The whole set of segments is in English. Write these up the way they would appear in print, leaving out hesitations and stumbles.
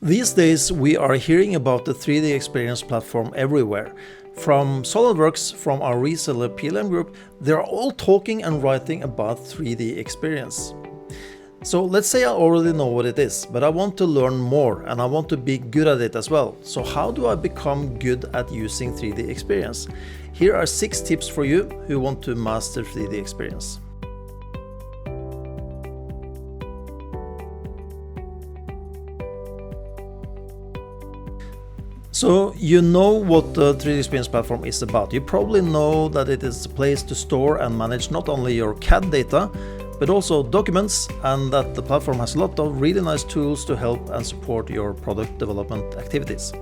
These days we are hearing about the 3DEXPERIENCE platform everywhere. From SolidWorks, from our reseller PLM Group, they're all talking and writing about 3DEXPERIENCE. So let's say I already know what it is, but I want to learn more and I want to be good at it as well. So how do I become good at using 3DEXPERIENCE? Here are 6 tips for you who want to master 3DEXPERIENCE. So you know what the 3DEXPERIENCE platform is about. You probably know that it is a place to store and manage not only your CAD data, but also documents, and that the platform has a lot of really nice tools to help and support your product development activities.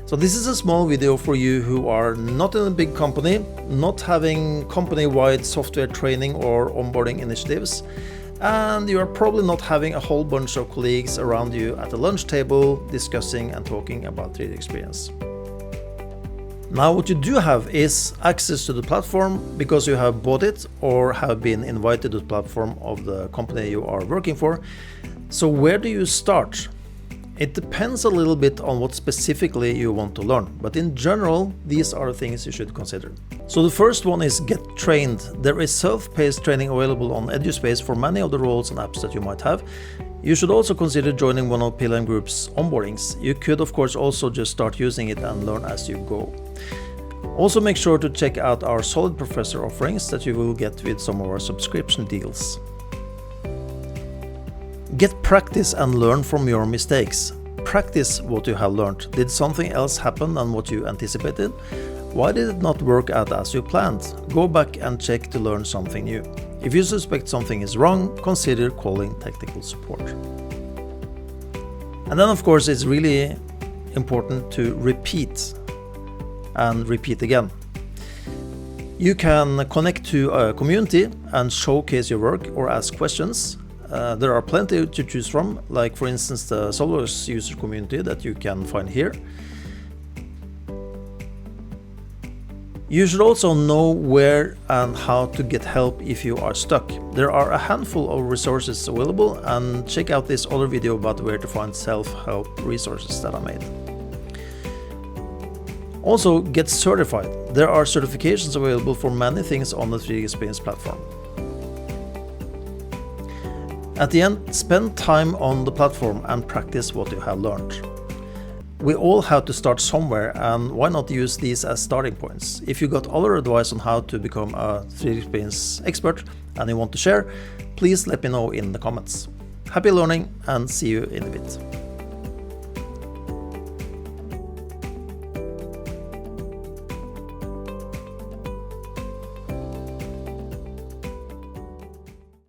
So this is a small video for you who are not in a big company, not having company-wide software training or onboarding initiatives, and you are probably not having a whole bunch of colleagues around you at the lunch table discussing and talking about 3DEXPERIENCE. Now what you do have is access to the platform because you have bought it or have been invited to the platform of the company you are working for. So where do you start? It depends a little bit on what specifically you want to learn, but in general, these are things you should consider. So the first one is get trained. There is self-paced training available on EDUSpace for many of the roles and apps that you might have. You should also consider joining one of PLM Group's onboardings. You could of course also just start using it and learn as you go. Also make sure to check out our SolidProfessor offerings that you will get with some of our subscription deals. Get practice and learn from your mistakes. Practice what you have learned. Did something else happen than what you anticipated? Why did it not work out as you planned? Go back and check to learn something new. If you suspect something is wrong, consider calling technical support. And then of course it's really important to repeat and repeat again. You can connect to a community and showcase your work or ask questions. There are plenty to choose from, like for instance the SolidWorks User Community that you can find here. You should also know where and how to get help if you are stuck. There are a handful of resources available, and check out this other video about where to find self-help resources that I made. Also get certified. There are certifications available for many things on the 3DEXPERIENCE platform. At the end, spend time on the platform and practice what you have learned. We all have to start somewhere, and why not use these as starting points? If you got other advice on how to become a 3DEXPERIENCE expert and you want to share, please let me know in the comments. Happy learning and see you in a bit.